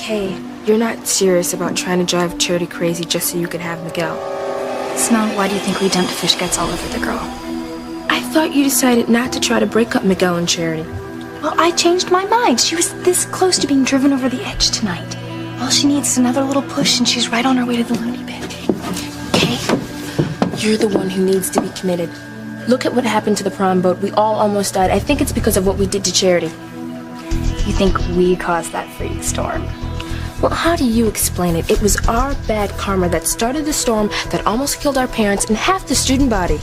Kay, you're not serious about trying to drive Charity crazy just so you can have Miguel. Simone, why do you think we dumped fish guts all over the girl? I thought you decided not to try to break up Miguel and Charity. Well, I changed my mind. She was this close to being driven over the edge tonight. All she needs is another little push, and she's right on her way to the loony bin. Kay, you're the one who needs to be committed. Look at what happened to the prom boat. We all almost died. I think it's because of what we did to Charity. You think we caused that freak storm? Well, how do you explain it? It was our bad karma that started the storm that almost killed our parents and half the student body.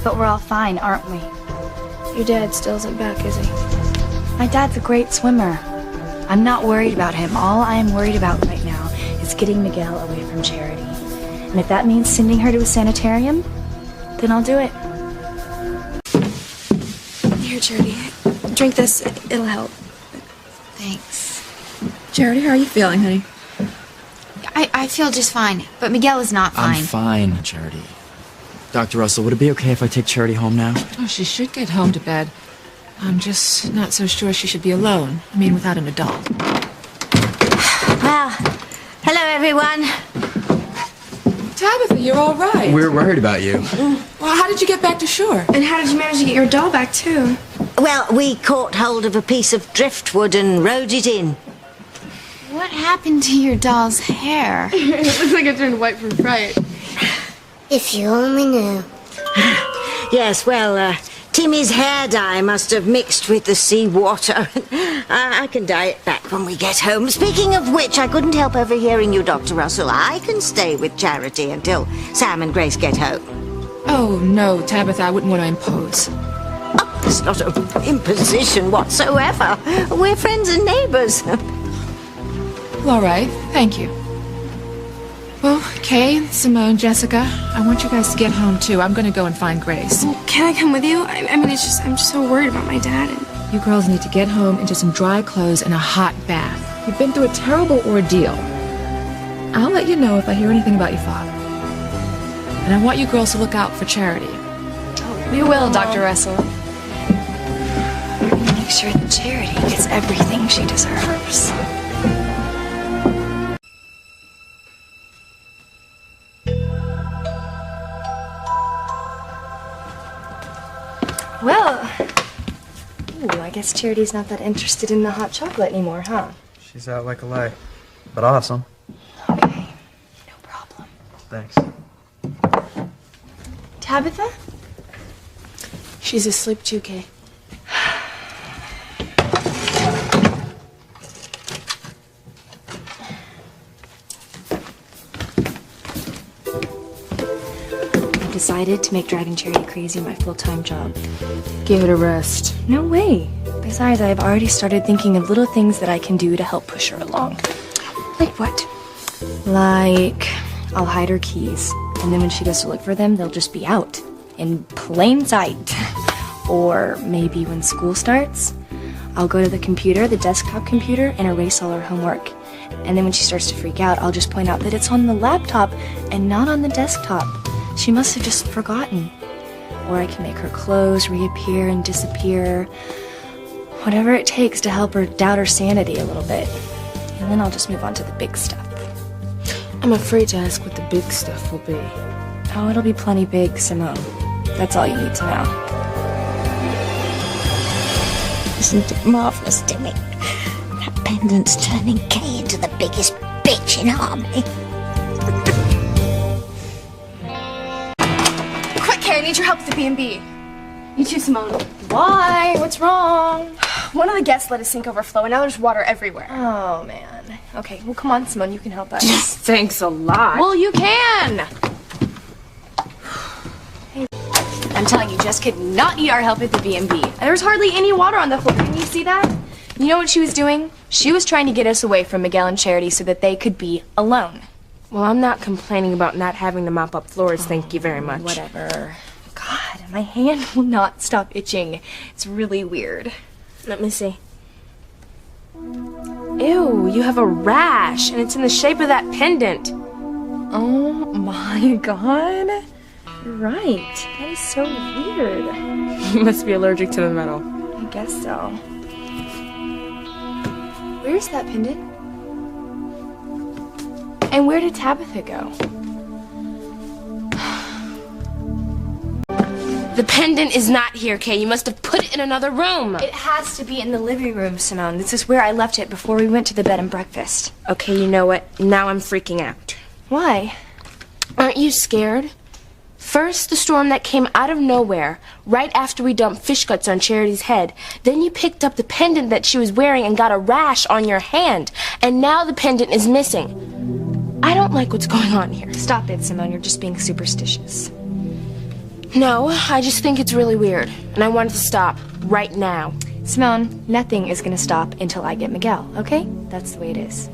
But we're all fine, aren't we? Your dad still isn't back, is he? My dad's a great swimmer. I'm not worried about him. All I am worried about right now is getting Miguel away from Charity. And if that means sending her to a sanitarium, then I'll do it. Here, Charity. Drink this. It'll help. Thanks. Charity, how are you feeling, honey? I feel just fine, but Miguel is not fine. I'm fine, Charity. Dr. Russell, would it be okay if I take Charity home now? Oh, she should get home to bed. I'm just not so sure she should be alone. I mean, without an adult. Well, hello, everyone. Tabitha, you're all right. We're worried about you. Well, how did you get back to shore? And how did you manage to get your doll back, too? Well, we caught hold of a piece of driftwood and rode it in. What happened to your doll's hair? It looks like it turned white from fright. If you only knew. Yes, well, Timmy's hair dye must have mixed with the seawater. I can dye it back when we get home. Speaking of which, I couldn't help overhearing you, Dr. Russell. I can stay with Charity until Sam and Grace get home. Oh, no, Tabitha, I wouldn't want to impose. Oh, it's not an imposition whatsoever. We're friends and neighbors. Well, all right, thank you. Well, Kay, Simone, Jessica, I want you guys to get home, too. I'm going to go and find Grace. Can I come with you? I mean, I'm just so worried about my dad. And... You girls need to get home into some dry clothes and a hot bath. You've been through a terrible ordeal. I'll let you know if I hear anything about your father. And I want you girls to look out for Charity. We will, Dr. Russell. Make sure that Charity gets everything she deserves. Well, I guess Charity's not that interested in the hot chocolate anymore, huh? She's out like a light, but awesome. Okay, no problem. Thanks. Tabitha? She's asleep too, Kay. I've decided to make driving Charity crazy my full-time job. Give it a rest. No way. Besides, I have already started thinking of little things that I can do to help push her along. Like what? Like, I'll hide her keys, and then when she goes to look for them, they'll just be out, in plain sight. Or maybe when school starts, I'll go to the computer, the desktop computer, and erase all her homework. And then when she starts to freak out, I'll just point out that it's on the laptop and not on the desktop. She must have just forgotten. Or I can make her clothes reappear and disappear. Whatever it takes to help her doubt her sanity a little bit. And then I'll just move on to the big stuff. I'm afraid to ask what the big stuff will be. Oh, it'll be plenty big, Simone. That's all you need to know. Isn't it marvelous, Timmy? That pendant's turning Kay into the biggest bitch in Harmony. Quick, Kay, I need your help with the B&B. You too, Simone. Why? What's wrong? One of the guests let a sink overflow, and now there's water everywhere. Oh, man. Okay, well, come on, Simone. You can help us. Thanks a lot. Well, you can! Hey, I'm telling you, Jess could not need our help at the B&B. There's hardly any water on the floor. Can you see that? You know what she was doing? She was trying to get us away from Miguel and Charity so that they could be alone. Well, I'm not complaining about not having to mop up floors, thank you very much. Whatever. God, my hand will not stop itching. It's really weird. Let me see. Ew, you have a rash, and it's in the shape of that pendant. Oh my god. You're right. That is so weird. You must be allergic to the metal. I guess so. Where's that pendant? And where did Tabitha go? The pendant is not here, Kay. You must have put it in another room. It has to be in the living room, Simone. This is where I left it before we went to the bed and breakfast. Okay, you know what? Now I'm freaking out. Why? Aren't you scared? First, the storm that came out of nowhere, right after we dumped fish guts on Charity's head. Then you picked up the pendant that she was wearing and got a rash on your hand. And now the pendant is missing. I don't like what's going on here. Stop it, Simone. You're just being superstitious. No, I just think it's really weird. And I want it to stop right now. Simone, nothing is gonna stop until I get Miguel, okay? That's the way it is.